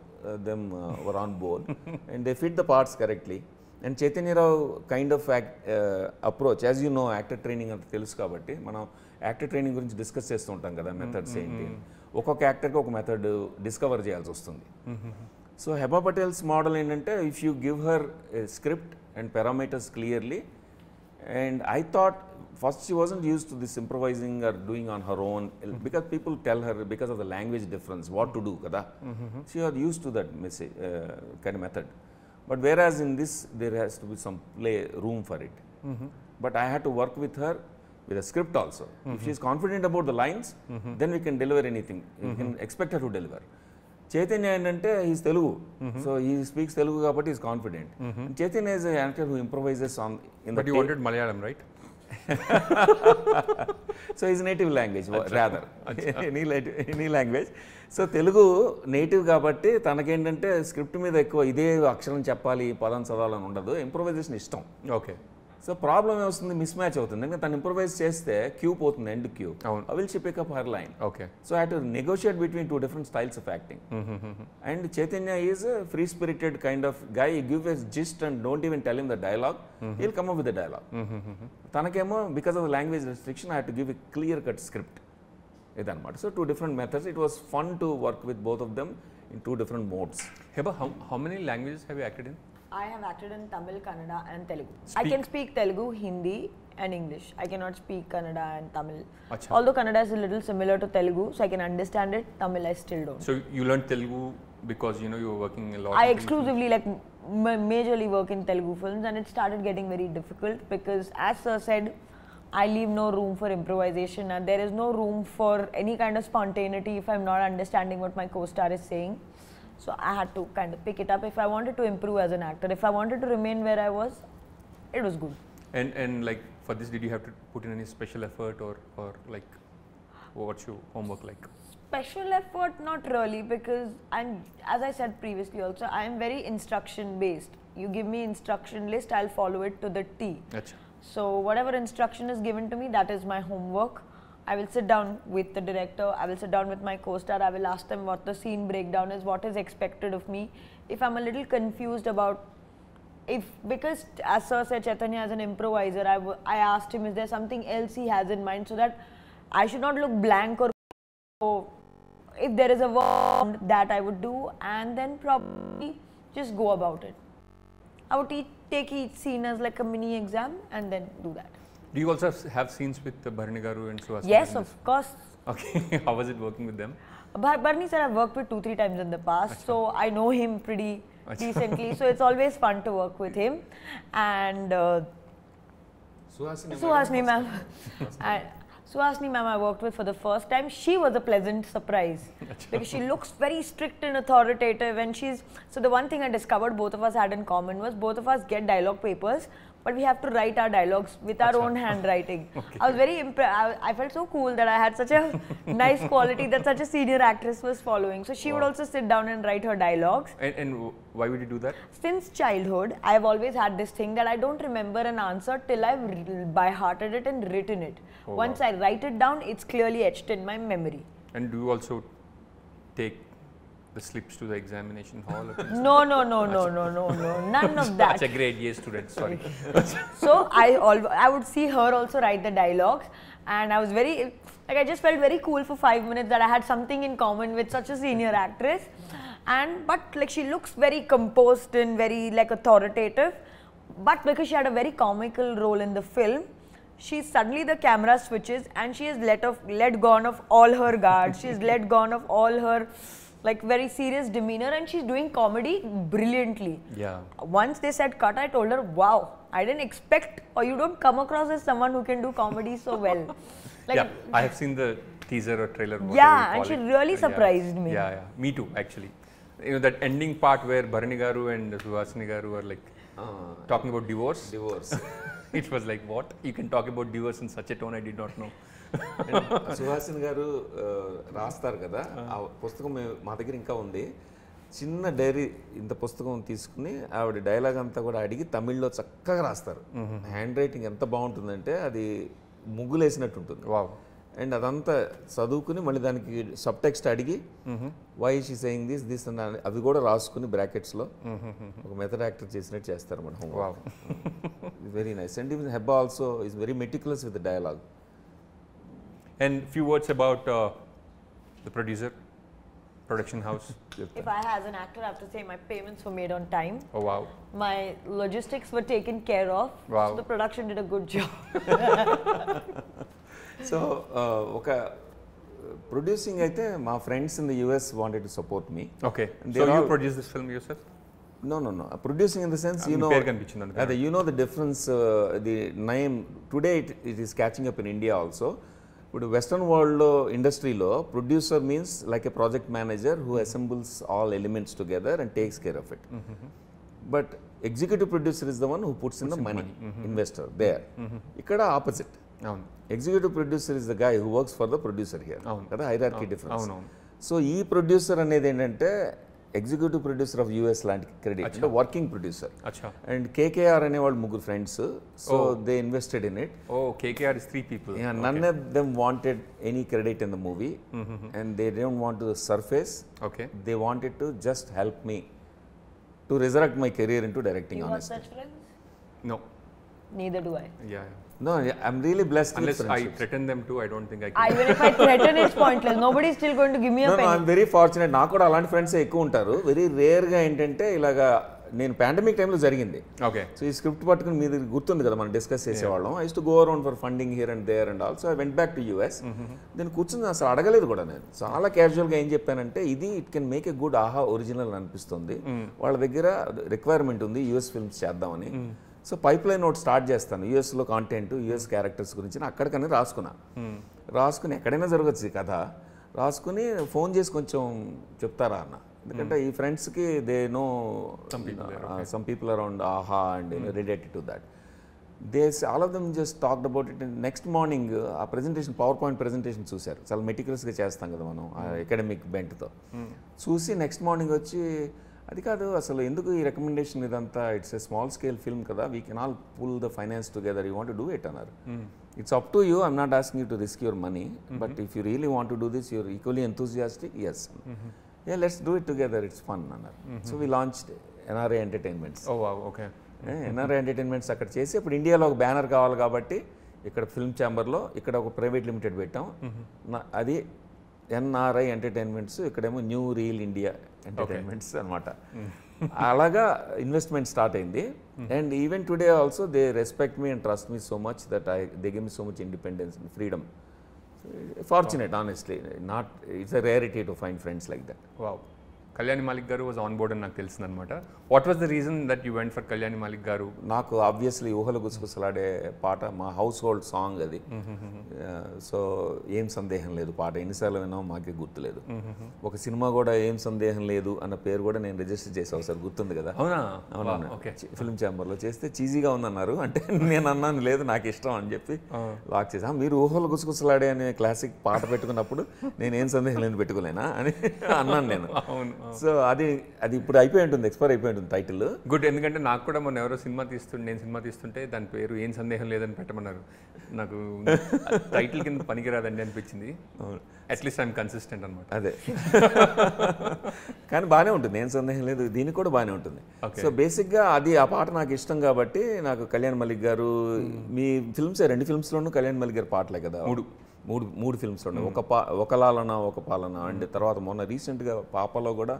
them were on board and they fit the parts correctly. And Chaitanya Rao kind of approach, as you know, actor training అంత తెలుసు కాబట్టి మనం actor training గురించి discuss చేస్తూ ఉంటాం కదా, మెథడ్స్ ఏంటి. ఒక్కొక్క యాక్టర్కి ఒక మెథడ్ డిస్కవర్ చేయాల్సి వస్తుంది. సో హెబా పటేల్స్ మోడల్ ఏంటంటే if you give her script and parameters clearly, and I thought first she wasn't used to this improvising or doing on her own because people tell her because of the language difference what to do kada. She was used to that kind of method, but whereas in this there has to be some play room for it. But I had to work with her with a script also. If she is confident about the lines, then we can deliver anything. We can expect her to deliver. Chaitanya ఏంటంటే is Telugu, so he speaks Telugu కాబట్టి is confident. Chaitanya is actor who improvises on in But you wanted Malayalam, right? So is native language rather any language. So Telugu native కాబట్టి తనకేంటంటే script మీద ఎక్కువ ఇదే అక్షరం చెప్పాలి, పదం చదవాలని ఉండదు, ఇంప్రొవైజేషన్ ఇష్టం. Okay. సో ప్రాబ్లం ఏమొస్తుంది, మిస్ మ్యాచ్ అవుతుంది. ఎందుకంటే తను ఇంప్రొవైజ్ చేస్తే క్యూ పోతుంది, end cue. I will she pick up her line. Okay. So I have to negotiate between 2 different styles of acting. And Chaitanya is a free spirited kind of guy. He gives a gist and don't even tell him the dialogue. He'll come up with the dialogue. Tanakemo because of the language restriction I had to give a clear cut script. Idanamata. So 2 different methods. It was fun to work with both of them in 2 different modes. Heba, how many languages have you acted in? I have acted in Tamil, Kannada and Telugu. I can speak Telugu, Hindi and English. I cannot speak Kannada and Tamil. Achha. Although Kannada is a little similar to Telugu, so I can understand it. Tamil I still don't. So you learned Telugu because you know you were working a lot. I exclusively majorly work in Telugu films, and it started getting very difficult because, as Sir said, I leave no room for improvisation and there is no room for any kind of spontaneity if I'm not understanding what my co-star is saying. So I had to kind of pick it up if I wanted to improve as an actor. If I wanted to remain where I was, it was good. And like for this, did you have to put in any special effort or like what's your homework like? Special effort, not really, because as I said previously also, I'm very instruction based. You give me instruction list, I'll follow it to the T. Achha. So whatever instruction is given to me, that is my homework. I will sit down with the director, I will sit down with my co-star, I will ask them what the scene breakdown is, what is expected of me. If I'm a little confused about, because as Sir said, Chaitanya as an improviser, I asked him, is there something else he has in mind, so that I should not look blank, or so if there is a word that I would do, and then probably just go about it. I would take each scene as like a mini exam and then do that. Do you also have scenes with Bharani Garu and Suhasini? Yes, of course. Okay, how was it working with them? Bharani sir, I've worked with 2-3 times in the past, so I know him pretty decently. So it's always fun to work with him. And Suhasini ma'am, Suhasini ma'am I worked with for the first time. She was a pleasant surprise because she looks very strict and authoritative, and so the one thing I discovered both of us had in common was both of us get dialogue papers, but we have to write our dialogues with our own handwriting. Okay. I was very impressed. I felt so cool that I had such a nice quality that such a senior actress was following. So she would also sit down and write her dialogues. And why would you do that? Since childhood, I have always had this thing that I don't remember an answer till I've by-hearted it and written it. Oh, Once wow. I write it down, it's clearly etched in my memory. And do you also take the slips to the examination hall? No, none of that. Such a grade A student, sorry. So I would see her also write the dialogues, and I was I just felt very cool for 5 minutes that I had something in common with such a senior actress. But like she looks very composed and very like authoritative, but because she had a very comical role in the film, suddenly the camera switches and she has let gone of all her guards. She's let gone of all her like very serious demeanor, and she's doing comedy brilliantly. Yeah. Once they said cut, I told her, wow, I didn't expect, or you don't come across as someone who can do comedy so well. Like, yeah, I have seen the teaser or trailer. Yeah, and she really surprised me. Yeah, me too, actually. You know, that ending part where Bharani Garu and Suhasini Garu are like talking about divorce. It was like, what? You can talk about divorce in such a tone, I did not know. Suhasini గారు రాస్తారు కదా, ఆ పుస్తకం మా దగ్గర ఇంకా ఉంది. చిన్న డైరీ ఇంత పుస్తకం తీసుకుని ఆవిడ డైలాగ్ అంతా కూడా అడిగి తమిళ్లో చక్కగా రాస్తారు. హ్యాండ్ రైటింగ్ ఎంత బాగుంటుందంటే అది ముగ్గులేసినట్టు ఉంటుంది. వావ్. అండ్ అదంతా చదువుకుని మళ్ళీ దానికి సబ్ టెక్స్ట్ అడిగి వై షీ సేయింగ్ దిస్ అని అవి కూడా రాసుకుని బ్రాకెట్స్లో ఒక మెథడ్ యాక్టర్ చేసినట్టు చేస్తారు మన home. Very nice. And even Hebba also is very meticulous with the dialogue. And few words about the production house. If I as an actor have to say my payments were made on time. Oh wow. My logistics were taken care of. Wow. So the production did a good job. So ఒక producing అయితే మా friends in the US wanted to support me. Okay. So you produced this film yourself? No. Producing in the sense, you know, you know the difference, the name, today it is catching up in India also. But Western world industry law, producer means like a project manager who assembles all elements together and takes care of it. But executive producer is the one who puts in the money, investor there. Ikkada opposite. Executive producer is the guy who works for the producer here. Kada hierarchy difference. So ee producer anedi endante executive producer of US లాంటి credit అంటే working producer. And KKR అనేవాళ్ళు ముగ్గురు friends, so they invested in it. KKR is 3 people. None of them wanted any credit in the movie, and they didn't want to surface. They wanted to just help me to resurrect my career into directing. You have such friends? No. Neither do I. Yeah. No, I'm really blessed. Unless I threaten them too, I don't think I can. Even if I threaten, it's pointless. Nobody is still going to give me a penny. No, I'm very fortunate. నాకు కూడా అలాంటి friends ఎక్కువ ఉంటారు. Very రేర్గా ఏంటంటే ఇలాగా నేను pandemic టైంలో జరిగింది. సో ఈ స్క్రిప్ట్ పట్టుకుని మీద గుర్తుంది కదా మనం డిస్కస్ చేసేవాళ్ళం. I use to go around for funding here and there and also I went back to US. నేను కూర్చుని అసలు అడగలేదు కూడా, నేను చాలా క్యాజువల్గా ఏం చెప్పానంటే ఇది it can make a good ఆహా ఒరిజినల్ అనిపిస్తుంది, వాళ్ళ దగ్గర రిక్వైర్మెంట్ ఉంది యూఎస్ ఫిల్మ్స్ చేద్దామని. సో పైప్ లైన్ ఒకటి స్టార్ట్ చేస్తాను, యూఎస్లో కాంటెంట్, యూఎస్ క్యారెక్టర్స్ గురించి అక్కడికని రాసుకుని ఎక్కడైనా జరగచ్చు ఈ కథ, రాసుకుని ఫోన్ చేసి కొంచెం చెప్తారా అన్న, ఎందుకంటే ఈ ఫ్రెండ్స్కి they know some people around Aha and related to that. All of them just talked about it. Next morning ఆ ప్రెజెంటేషన్ పవర్ పాయింట్ ప్రెజెంటేషన్ చూశారు. చాలా మెటిక్యులస్గా చేస్తాం కదా మనం అకాడమిక్ బెంట్తో. చూసి నెక్స్ట్ మార్నింగ్ వచ్చి అది కాదు అసలు ఎందుకు ఈ రికమెండేషన్ ఇదంతా, it's a small scale film కదా, we can all pull the finance together, you want to do it అన్నారు. It's up to you, I'm not asking you to risk your money, but if you really want to do this, you're equally enthusiastic, yes, yeah let's do it together, it's fun అన్నారు. So we launched NRI Entertainments. Okay. NRI Entertainments అక్కడ చేసి, ఇప్పుడు ఇండియాలో ఒక banner కావాలి కాబట్టి ఇక్కడ film ఛాంబర్లో ఇక్కడ ఒక ప్రైవేట్ లిమిటెడ్ పెట్టాం. అది ఎన్ఆర్ఐ ఎంటర్టైన్మెంట్స్, ఇక్కడేమో న్యూ రీల్ ఇండియా ఎంటర్టైన్మెంట్స్ అనమాట. అలాగా ఇన్వెస్ట్మెంట్ స్టార్ట్ అయింది. And even today also they respect me and trust me so much that they give me so much independence and freedom. Fortunate honestly, not it's a rarity to find friends like that. Wow. Kalyani Malik గారు was on board అని నాకు తెలిసింది అనమాట. What was the reason that you went for Kalyani Malik గారు? నాకు obviously ఊహలు గుసగుసలాడే పాట, మా హౌస్ హోల్డ్ సాంగ్ అది. సో ఏం సందేహం లేదు పాట ఎన్నిసార్లు విన్నామో మాకే గుర్తులేదు. ఒక సినిమా కూడా ఏం సందేహం లేదు అన్న పేరు కూడా నేను రిజిస్టర్ చేసా ఒకసారి, గుర్తుంది కదా? అవునా, ఫిల్మ్ ఛాంబర్లో చేస్తే చీజీగా ఉందన్నారు. అంటే నేను అన్నాను లేదు నాకు ఇష్టం అని చెప్పి లాక్ చేసా. మీరు ఊహలు గుసగుసలాడే అనే క్లాసిక్ పాట పెట్టుకున్నప్పుడు నేను ఏం సందేహం లేని పెట్టుకోలేనా అని అన్నాను నేను. సో అది ఇప్పుడు అయిపోయి ఉంటుంది, ఎక్స్పైర్ అయిపోయి ఉంటుంది టైటిల్. గుడ్. ఎందుకంటే నాకు కూడా మొన్న ఎవరో నేను సినిమా తీస్తుంటే దాని పేరు ఏం సందేహం లేదని పెట్టమన్నారు. నాకు టైటిల్ కింద పనికిరాదండి అనిపించింది. అట్లీస్ట్ ఐఎమ్ కన్సిస్టెంట్ అనమాట. అదే కానీ బాగానే ఉంటుంది, ఏం సందేహం లేదు, దీనికి కూడా బాగానే ఉంటుంది. సో బేసిక్గా అది ఆ పాట నాకు ఇష్టం కాబట్టి నాకు కళ్యాణ్ మలిక్ గారు, మీ ఫిల్మ్స్ 2 ఫిల్మ్స్లోనూ కళ్యాణ్ మలిక్ గారు పాటలే కదా, మూడు ఫిల్మ్స్ ఉన్నాయి. ఒక లాలన ఒక పాలన, అండ్ తర్వాత మొన్న రీసెంట్గా పాపలో కూడా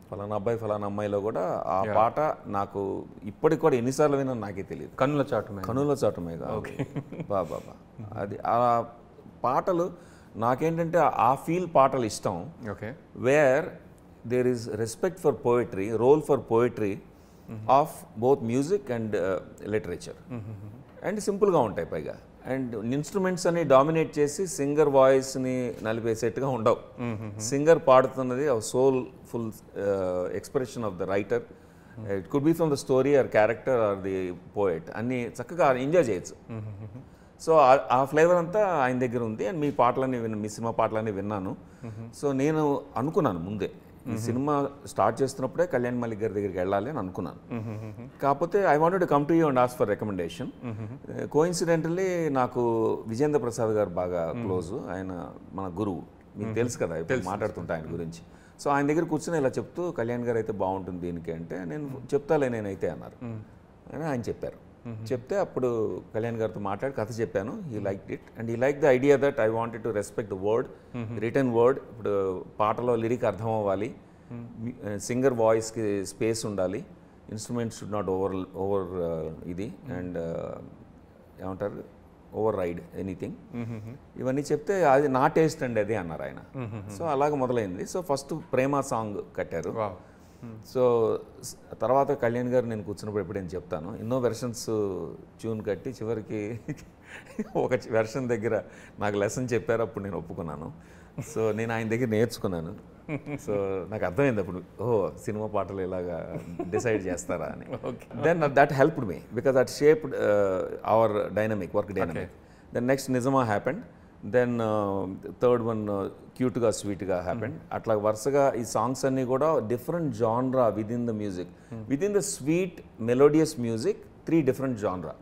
ఫలానా అబ్బాయి ఫలానా అమ్మాయిలో కూడా ఆ పాట నాకు ఇప్పటికి కూడా ఎన్నిసార్లు విన్నా నాకే తెలియదు. కనుల చాటుమే బాబా అది ఆ పాటలు నాకేంటంటే ఆ ఫీల్ పాటలు ఇష్టం. Where there is respect for poetry, role for poetry of both music and literature, and సింపుల్గా ఉంటాయి పైగా. అండ్ ఇన్స్ట్రుమెంట్స్ అని డామినేట్ చేసి సింగర్ వాయిస్ని నలిపేసేట్టుగా ఉండవు. సింగర్ పాడుతున్నది soulful expression of the writer. It could be from the story or character or the poet, అన్ని చక్కగా ఎంజాయ్ చేయొచ్చు. సో ఆ ఫ్లేవర్ అంతా ఆయన దగ్గర ఉంది. అండ్ మీ సినిమా పాటలన్నీ విన్నాను. సో నేను అనుకున్నాను ముందే ఈ సినిమా స్టార్ట్ చేస్తున్నప్పుడే కళ్యాణ్ మలిక్ గారి దగ్గరికి వెళ్ళాలి అని అనుకున్నాను. కాకపోతే I wanted to come to you and ask for recommendation. Coincidentally నాకు విజేంద్ర ప్రసాద్ గారు బాగా క్లోజ్, ఆయన మన గురువు, మీకు తెలుసు కదా, ఇప్పుడు మాట్లాడుతుంటా ఆయన గురించి. సో ఆయన దగ్గర కూర్చొని ఇలా చెప్తూ కళ్యాణ్ గారు అయితే బాగుంటుంది దీనికి అంటే, నేను చెప్తాలే నేనైతే అన్నారు. అని ఆయన చెప్పారు. చెప్తే అప్పుడు కళ్యాణ్ గారితో మాట్లాడి కథ చెప్పాను. He liked it and he like the idea that I wanted to respect the word, return word. ఇప్పుడు పాటలో లిరిక్ అర్థం అవ్వాలి, సింగర్ వాయిస్కి స్పేస్ ఉండాలి, ఇన్స్ట్రుమెంట్స్ షుడ్ నాట్ ఓవర్ ఇది అండ్ ఏమంటారు ఓవర్ రైడ్ ఎనీథింగ్. ఇవన్నీ చెప్తే అది నా టేస్ట్ అండి అది అన్నారు ఆయన. సో అలాగ మొదలైంది. సో ఫస్ట్ ప్రేమ సాంగ్ కట్టారు. సో తర్వాత కళ్యాణ్ గారు నేను కూర్చున్నప్పుడు ఎప్పుడైనా చెప్తాను, ఎన్నో వెర్షన్స్ ట్యూన్ కట్టి చివరికి ఒక వెర్షన్ దగ్గర నాకు లెసన్ చెప్పారు, అప్పుడు నేను ఒప్పుకున్నాను. సో నేను ఆయన దగ్గర నేర్చుకున్నాను. సో నాకు అర్థమైంది అప్పుడు, సినిమా పాటలు ఇలాగా డిసైడ్ చేస్తారా అని. Then that helped me because that shaped our work dynamic. Then next నిజమా హ్యాపెండ్. దెన్ థర్డ్ వన్ క్యూట్గా స్వీట్గా హ్యాపెండ్. అట్లా వరుసగా ఈ సాంగ్స్ అన్నీ కూడా different genre within the music, within the sweet melodious music, 3 different genre.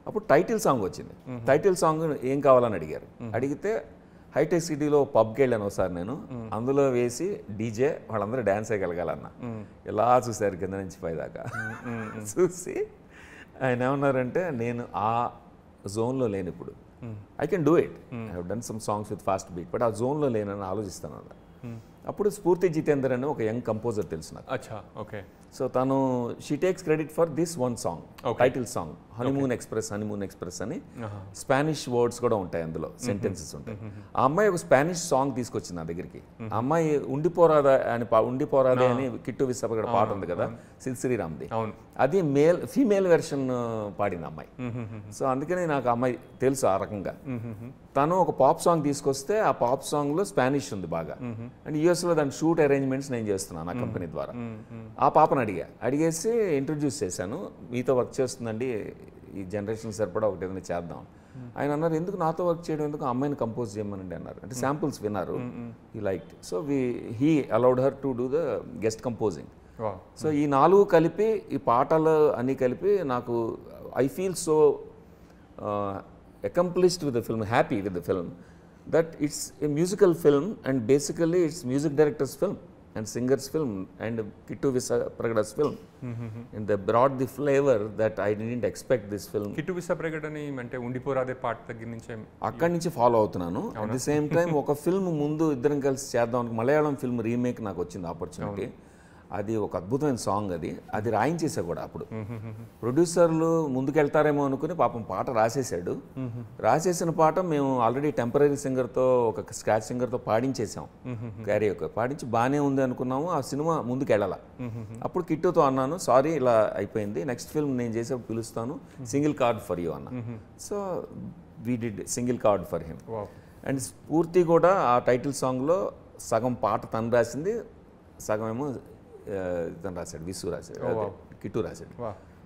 అప్పుడు టైటిల్ సాంగ్ వచ్చింది. టైటిల్ సాంగ్ ఏం కావాలని అడిగారు. అడిగితే హైటెక్ సిటీలో పబ్కి వెళ్ళాను ఒకసారి నేను, అందులో వేసి డీజే వాళ్ళందరూ డ్యాన్స్ వేయగలగాలన్న. ఎలా చూశారు కింద నుంచి పైదాకా చూసి ఆయన ఏమన్నారంటే, నేను ఆ జోన్లో లేను ఇప్పుడు. I can do it. I have done some songs with fast beat, but ఆ జోన్లో లేనని ఆలోచిస్తాను అన్న. అప్పుడు స్ఫూర్తి జితేందర్ అని ఒక యంగ్ కంపోజర్ తెలుసు నాకు. సో తను she takes credit for this one song, title song honeymoon express అని. స్పానిష్ వర్డ్స్ కూడా ఉంటాయి అందులో, సెంటెన్సెస్ ఉంటాయి. ఆ అమ్మాయి ఒక స్పానిష్ సాంగ్ తీసుకొచ్చింది నా దగ్గరికి. ఆ అమ్మాయి ఉండిపోరాదే అని కిట్టు విశాఖ పాట ఉంది కదా సిద్ శ్రీరామ్ది, అది ఫీమేల్ వెర్షన్ పాడింది అమ్మాయి. సో అందుకని నాకు అమ్మాయి తెలుసు ఆ రకంగా. తను ఒక పాప్ సాంగ్ తీసుకొస్తే ఆ పాప్ సాంగ్ లో స్పానిష్ ఉంది బాగా, అండ్ యూఆర్ యూఎస్లో దాని షూట్ అరేంజ్మెంట్స్ నేను చేస్తున్నాను నా కంపెనీ ద్వారా. ఆ పాపను అడిగేసి ఇంట్రడ్యూస్ చేశాను, మీతో వర్క్ చేస్తుందండి, ఈ జనరేషన్ సరిపడా ఒకటి ఏదైనా చేద్దాం. ఆయన అన్నారు, ఎందుకు నాతో వర్క్ చేయడం, ఎందుకు అమ్మాయిని కంపోజ్ చేయమనండి అన్నారు. అంటే శాంపుల్స్ విన్నారు, ఈ like. So he allowed her to do the guest composing. So ఈ 4 కలిపి, ఈ పాటలు అన్నీ కలిపి నాకు I feel so accomplished with the film, happy with the film, that it's a musical film and basically it's music director's film and singer's film and Kittu Visapragada's film. And they brought the flavor that I didn't expect this film. Kittu విసాప్రగడని అంటే ఉండిపోరాదే పాట దగ్గర నుంచే అక్కడి నుంచి follow అవుతున్నాను. At the same time ఒక film ముందు ఇద్దరం కలిసి చేద్దాం, మలయాళం ఫిల్మ్ రీమేక్ నాకు వచ్చింది ఆపర్చునిటీ. అది ఒక అద్భుతమైన సాంగ్, అది రాయించేసా కూడా. అప్పుడు ప్రొడ్యూసర్లు ముందుకెళ్తారేమో అనుకుని పాపం పాట రాసేసాడు. రాసేసిన పాట మేము ఆల్రెడీ టెంపరీ సింగర్తో, ఒక స్క్రాచ్ సింగర్తో పాడించేసాం. క్యారియోకే పాడించి బాగానే ఉంది అనుకున్నాము. ఆ సినిమా ముందుకు వెళ్ళాల. అప్పుడు కిట్టుతో అన్నాను, సారీ ఇలా అయిపోయింది, నెక్స్ట్ ఫిల్మ్ నేను చేసేప్పుడు పిలుస్తాను, సింగిల్ కార్డ్ ఫర్ యూ అన్న. So we did single card for him. And స్ఫూర్తి కూడా ఆ టైటిల్ సాంగ్లో సగం పాట తను రాసింది, సగం ఏమో ఇతను రాశాడు, విసు రాశాడు, కిట్టు రాశాడు.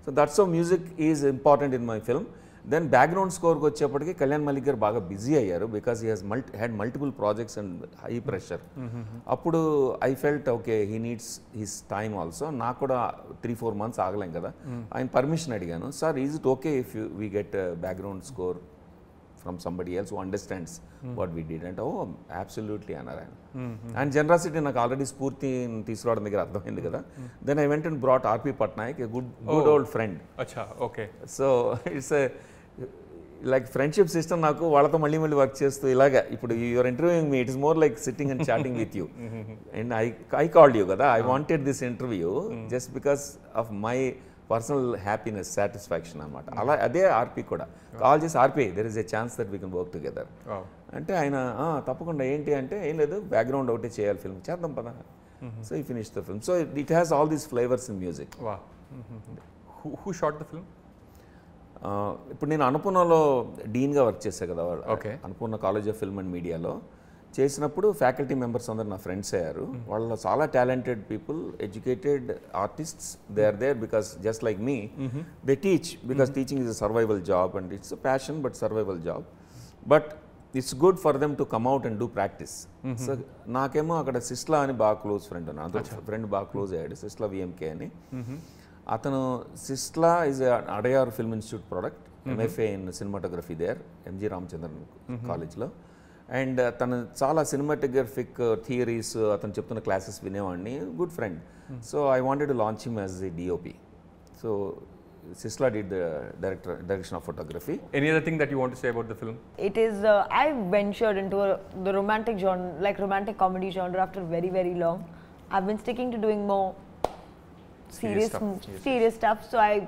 So that's how music is important in my film. Then background స్కోర్కి వచ్చేప్పటికి కళ్యాణ్ మలిక్ గారు బాగా బిజీ అయ్యారు, because he had multiple projects and high pressure. అప్పుడు I felt okay, he needs his time also. నాకు కూడా 3-4 months ఆగలేం కదా. ఆయన పర్మిషన్ అడిగాను, sir is it okay if we get background score from somebody else who understands what we did, and oh absolutely అన్నారు ఆయన. And generosity నాకు already స్ఫూర్తి తీసుకురావడం దగ్గర అర్థమైంది కదా. Then I went and brought RP Patnaik, a good old friend. అచ్చా, okay. So it's like friendship system నాకు. వాళ్ళతో మళ్ళీ వర్క్ చేస్తూ ఇలాగా. ఇప్పుడు you're interviewing me, it is more like sitting and chatting with you. And I called you కదా, I wanted this interview just because of my personal happiness, satisfaction అనమాట. అలా అదే ఆర్పి కూడా కాల్ చేసి, RP there is a chance that we can work together అంటే, ఆయన తప్పకుండా ఏంటి అంటే, ఏం లేదు బ్యాక్గ్రౌండ్ ఒకటే చేయాలి, ఫిల్మ్ చేద్దాం పదా. సో ఈ finish the film. So it has all these flavours in music. Who shot the film? ఇప్పుడు నేను అనుపూర్ణలో డీన్గా వర్క్ చేశాను కదా, okay, Annapurna college of film and మీడియాలో చేసినప్పుడు ఫ్యాకల్టీ మెంబర్స్ అందరు నా ఫ్రెండ్స్ అయ్యారు. వాళ్ళు చాలా talented people, educated artists. They are there because just like me, they teach because teaching is a survival job and it's a passion but survival job. But it's good for them to come out and do practice. So నాకేమో అక్కడ సిస్లా అని బాగా close friend ఉన్నాను, అదొక friend బాగా close అయ్యాడు, Sisla VMK అని. అతను Sisla is Adyar film institute product, MFA in cinematography there, MG Ramachandran కాలేజ్లో. అండ్ తను చాలా సినిమాటోగ్రఫిక్ థియరీస్ అతను చెప్తున్న క్లాసెస్ వినేవాడిని, good friend. So I wanted to launch him as the DOP. So Sisla did the direction of photography. Any other thing that you want to say about the film? It is, I ventured into the romantic genre, like romantic comedy genre after very long. I've been sticking to doing more serious stuff. So I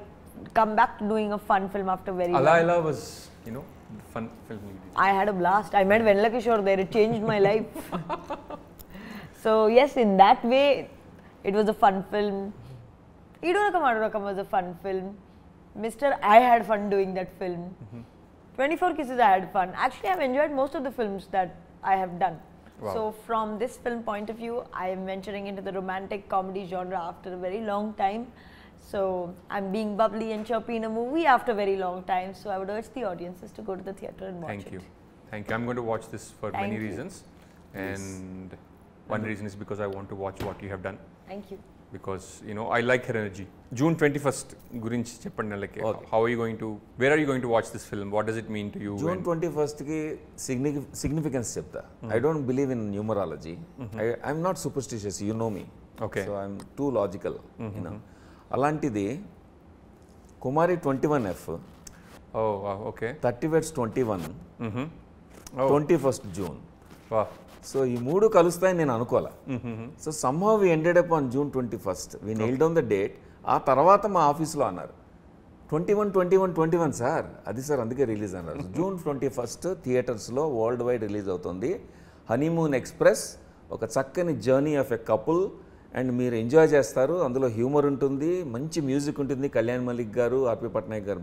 come back to doing a fun film after very long. Ala was, fun film you did. I had a blast. I met Venla Kishore there. It changed my life. So yes, in that way, it was a fun film. Idunakam Adurakam was a fun film. Mr. I had fun doing that film. 24 Kisses I had fun. Actually, I've enjoyed most of the films that I have done. Wow. So from this film point of view, I am venturing into the romantic comedy genre after a very long time. So I'm being bubbly and chirpy in a movie after a very long time. So I would urge the audiences to go to the theatre and watch it. Thank you. I'm going to watch this for many reasons. Yes. And one reason is because I want to watch what you have done. Thank you. Because I like her energy. June 21st గురించి చెప్పండి, like how are you going to, where are you going to watch this film? What does it mean to you? June 21st కి significance చెప్తా. I don't believe in numerology. I'm not superstitious, you know me. Okay. So I'm too logical, అలాంటిది కుమారి 21F. Oh wow, okay. 30 Wets 21. 21st June. Wow. So ఈ మూడు కలుస్తాయని నేను అనుకోలే. So somehow we ended up on June 21st. We nailed down the date. ఆ తర్వాత మా ఆఫీస్లో అన్నారు 21 సార్, అది సార్ అందుకే రిలీజ్ అన్నారు. June 21st థియేటర్స్లో వరల్డ్ వైడ్ రిలీజ్ అవుతుంది హనీమూన్ ఎక్స్ప్రెస్. ఒక చక్కని journey of a couple and మీరు ఎంజాయ్ చేస్తారు. అందులో హ్యూమర్ ఉంటుంది, మంచి మ్యూజిక్ ఉంటుంది. కళ్యాణ్ మలిక్ గారు, ఆర్పి పట్నాయక్ గారు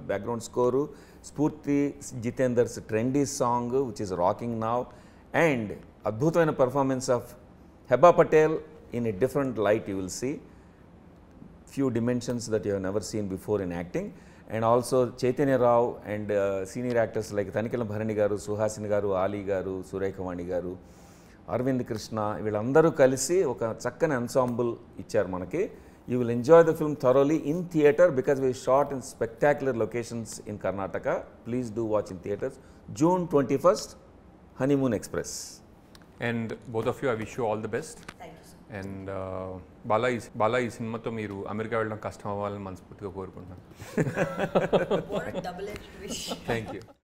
background score, Spoorthi Jitender's trendy song which is rocking now, and అద్భుతమైన performance of Heba Patel in a different light you will see few dimensions that you have never seen before in acting, and also Chaitanya Rao and senior actors like Thanikalam Bharani garu, Suhasini garu, Ali garu, Surekha Vani garu, Arvind Krishna, వీళ్ళందరూ కలిసి ఒక చక్కని ensemble ఇచ్చారు మనకి. You will enjoy the film thoroughly in theatre because we shot in spectacular locations in Karnataka. Please do watch in theatres. June 21st, Honeymoon Express. And both of you I wish you all the best. And Bala ఈ సినిమాతో మీరు America వెళ్ళడం కష్టం అవ్వాలని మనస్ఫూర్తిగా కోరుకుంటున్నాను. What a double-edged wish. Thank you.